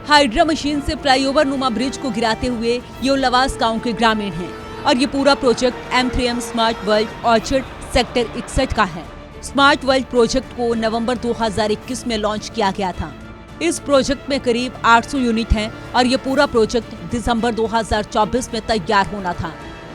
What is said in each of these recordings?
Hydra machine से flyover नुमा bridge को गिराते हुए ये उल्लावास गांव के ग्रामीण हैं और ये पूरा project M3M smart world orchard sector 61 का है। स्मार्ट वर्ल्ड प्रोजेक्ट को नवंबर 2021 में लॉन्च किया गया था। इस प्रोजेक्ट में करीब 800 यूनिट हैं और ये पूरा प्रोजेक्ट दिसंबर 2024 में तैयार होना था।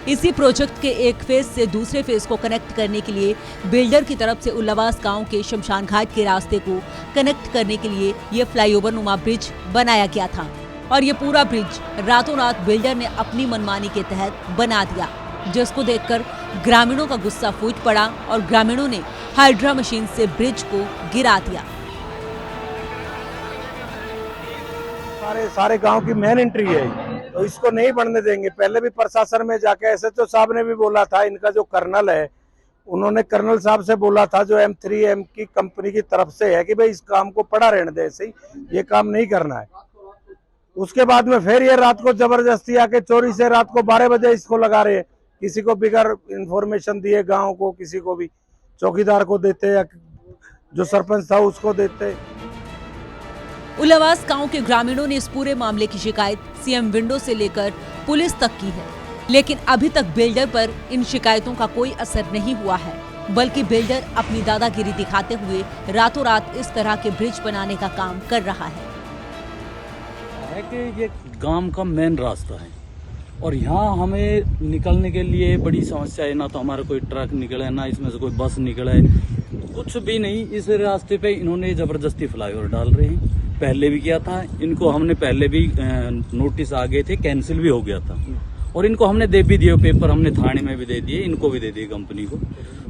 इसी प्रोजेक्ट के एक फेज से दूसरे फेज को कनेक्ट करने के लिए बिल्डर की तरफ से उल्लावास गांव के शमशान घाट के रास्ते को कनेक्ट करने के लिए ये फ्लाईओवर नुमा ब्रिज बनाया गया था और ये पूरा ब्रिज रातों रात बिल्डर ने अपनी मनमानी के तहत बना दिया, जिसको देखकर ग्रामीणों का गुस्सा फूट पड़ा और ग्रामीणों ने हाइड्रा मशीन से ब्रिज को गिरा दिया। सारे गांव की मेन एंट्री है, तो इसको नहीं बनने देंगे। पहले भी प्रशासन में जाके SHO साहब ने भी बोला था, इनका जो कर्नल है उन्होंने कर्नल साहब से बोला था जो M3M की कंपनी की तरफ से है कि भाई इस काम को पड़ा रहने दे, ऐसे ही ये काम नहीं करना है। उसके बाद में फिर ये रात को जबरदस्ती आके चोरी से रात को 12 बजे इसको लगा रहे हैं, किसी को बिगर इंफॉर्मेशन दिए गाँव को, किसी को भी चौकीदार को देते या जो सरपंच था उसको देते। उल्लावास गांव के ग्रामीणों ने इस पूरे मामले की शिकायत CM विंडो से लेकर पुलिस तक की है, लेकिन अभी तक बिल्डर पर इन शिकायतों का कोई असर नहीं हुआ है, बल्कि बिल्डर अपनी दादागिरी दिखाते हुए रातों रात इस तरह के ब्रिज बनाने का काम कर रहा है। कि ये गांव का मेन रास्ता है और यहाँ हमें निकलने के लिए बड़ी समस्या है। ना तो हमारा कोई ट्रक निकले, ना इसमें से कोई बस निकले, कुछ भी नहीं। इस रास्ते पे इन्होंने जबरदस्ती फ्लाईओवर डाल रहे हैं। पहले भी किया था इनको, हमने पहले भी नोटिस आ गए थे, कैंसिल भी हो गया था और इनको हमने दे भी दिए पेपर, हमने थाने में भी दे दिए, इनको भी दे दिए कंपनी को।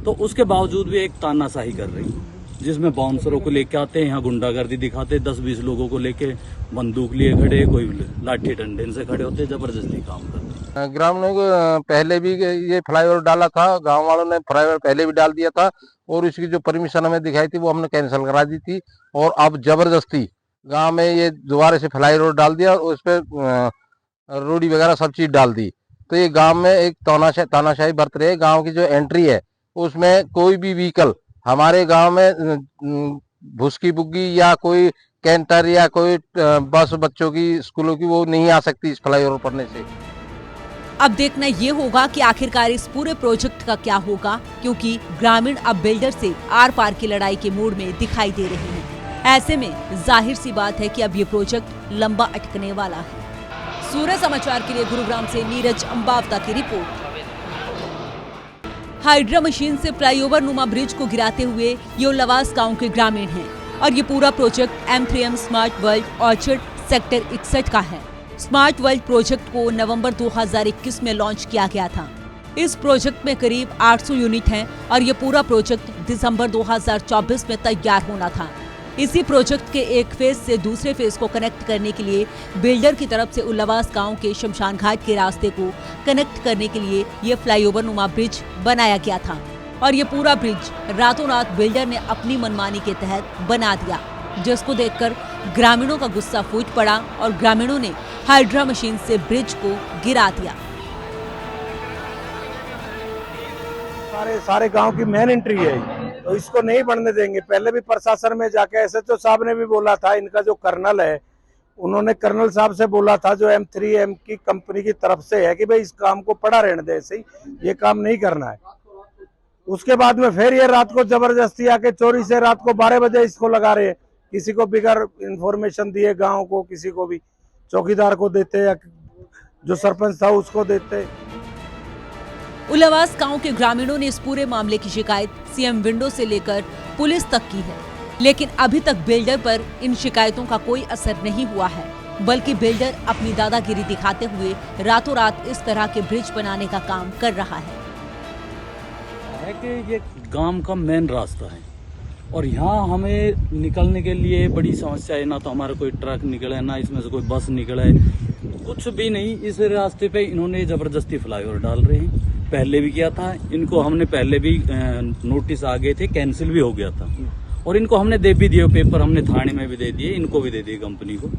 तो उसके बावजूद भी एक तानाशाही कर रही है, जिसमें बाउंसरों को लेके आते हैं, यहाँ गुंडागर्दी दिखाते, 10-20 लोगों को लेके बंदूक लिए खड़े, कोई लाठी डंडे से खड़े होते, जबरदस्ती काम करते हैं। ग्रामीणों को पहले भी ये फ्लाईओवर डाला था, गांव वालों ने फ्लाईओवर पहले भी डाल दिया था और इसकी जो परमिशन हमें दिखाई थी वो हमने कैंसिल करा दी थी और अब जबरदस्ती गांव में ये दोबारा से फ्लाईओवर डाल दिया और उस पर रोडी वगैरह सब चीज डाल दी। तो ये गांव में एक तानाशाही बरत रही है। गांव की जो एंट्री है उसमें कोई भी व्हीकल हमारे गांव में भुसकी बुग्गी या कोई कैंटर या कोई बस बच्चों की स्कूलों की वो नहीं आ सकती इस फ्लाईओवर पड़ने से। अब देखना ये होगा कि आखिरकार इस पूरे प्रोजेक्ट का क्या होगा, क्योंकि ग्रामीण अब बिल्डर से आर पार की लड़ाई के मूड में दिखाई दे रहे हैं। ऐसे में जाहिर सी बात है कि अब ये प्रोजेक्ट लंबा अटकने वाला है। सूर्य समाचार के लिए गुरुग्राम से नीरज अंबावता की रिपोर्ट। हाइड्रा मशीन से फ्लाईओवर नुमा ब्रिज को गिराते हुए ये उल्लावास गांव के ग्रामीण हैं और ये पूरा project M3M smart world orchard sector 61 का है। स्मार्ट वर्ल्ड प्रोजेक्ट को नवंबर 2021 में लॉन्च किया गया था। इस प्रोजेक्ट में करीब 800 यूनिट हैं और ये पूरा प्रोजेक्ट दिसंबर 2024 में तैयार होना था। इसी प्रोजेक्ट के एक फेज से दूसरे फेज को कनेक्ट करने के लिए बिल्डर की तरफ से उल्लावास गांव के शमशान घाट के रास्ते को कनेक्ट करने के लिए ये फ्लाईओवर नुमा ब्रिज बनाया गया था और ये पूरा ब्रिज रातों रात बिल्डर ने अपनी मनमानी के तहत बना दिया, जिसको देखकर ग्रामीणों का गुस्सा फूट पड़ा और ग्रामीणों ने हाइड्रा मशीन से ब्रिज को गिरा दिया। सारे गांव की मेन एंट्री है, तो इसको नहीं बनने देंगे। पहले भी प्रशासन में जाके SHO साहब ने भी बोला था, इनका जो कर्नल है उन्होंने कर्नल साहब से बोला था जो M3M की कंपनी की तरफ से है कि भाई इस काम को पड़ा रहने दे, ऐसे ही ये काम नहीं करना है। उसके बाद में फिर ये रात को जबरदस्ती आके चोरी से रात को 12 बजे इसको लगा रहे हैं, किसी को बिगर इंफॉर्मेशन दिए गाँव को, किसी को भी चौकीदार को देते या जो सरपंच था उसको देते। उल्लावास गांव के ग्रामीणों ने इस पूरे मामले की शिकायत CM विंडो से लेकर पुलिस तक की है, लेकिन अभी तक बिल्डर पर इन शिकायतों का कोई असर नहीं हुआ है, बल्कि बिल्डर अपनी दादागिरी दिखाते हुए रातों रात इस तरह के ब्रिज बनाने का काम कर रहा है। कि ये गांव का मेन रास्ता है और यहाँ हमें निकलने के लिए बड़ी समस्या है। ना तो हमारा कोई ट्रक निकले, ना इसमें से कोई बस निकले, कुछ भी नहीं। इस रास्ते पे इन्होंने जबरदस्ती फ्लाईओवर डाल रहे हैं। पहले भी किया था इनको, हमने पहले भी नोटिस आ गए थे, कैंसिल भी हो गया था और इनको हमने दे भी दिए पेपर, हमने थाने में भी दे दिए, इनको भी दे दिए कंपनी को।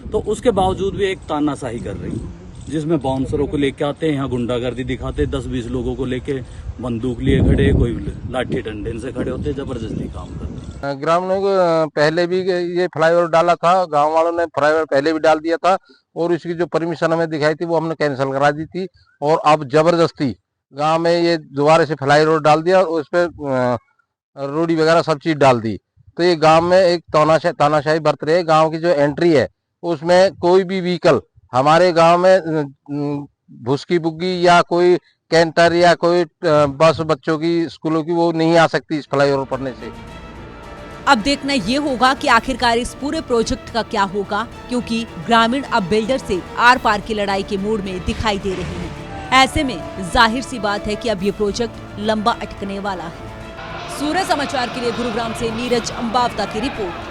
तो उसके बावजूद भी एक तानाशाही कर रही है, जिसमें बाउंसरों को लेके आते हैं, यहाँ गुंडागर्दी दिखाते, 10-20 लोगों को लेके बंदूक लिए खड़े, कोई लाठी डंडे से खड़े होते, जबरदस्ती काम करते। ग्रामीणों को पहले भी ये फ्लाईओवर डाला था, गांव वालों ने फ्लाईओवर पहले भी डाल दिया था और इसकी जो परमिशन हमें दिखाई थी वो हमने कैंसिल करा दी थी। और अब जबरदस्ती गांव में ये दोबारा से फ्लाईओवर डाल दिया और उस पर रोडी वगैरह सब चीज डाल दी। तो ये गांव में एक तानाशाही बरत रही है। गांव की जो एंट्री है उसमें कोई भी व्हीकल हमारे गांव में भुसकी बुग्गी या कोई कैंटर या कोई बस बच्चों की स्कूलों की वो नहीं आ सकती इस फ्लाईओवर पड़ने से। अब देखना ये होगा कि आखिरकार इस पूरे प्रोजेक्ट का क्या होगा, क्योंकि ग्रामीण अब बिल्डर से आर पार की लड़ाई के मूड में दिखाई दे रहे हैं। ऐसे में जाहिर सी बात है कि अब ये प्रोजेक्ट लंबा अटकने वाला है। सूर्य समाचार के लिए गुरुग्राम से नीरज अंबावता की रिपोर्ट।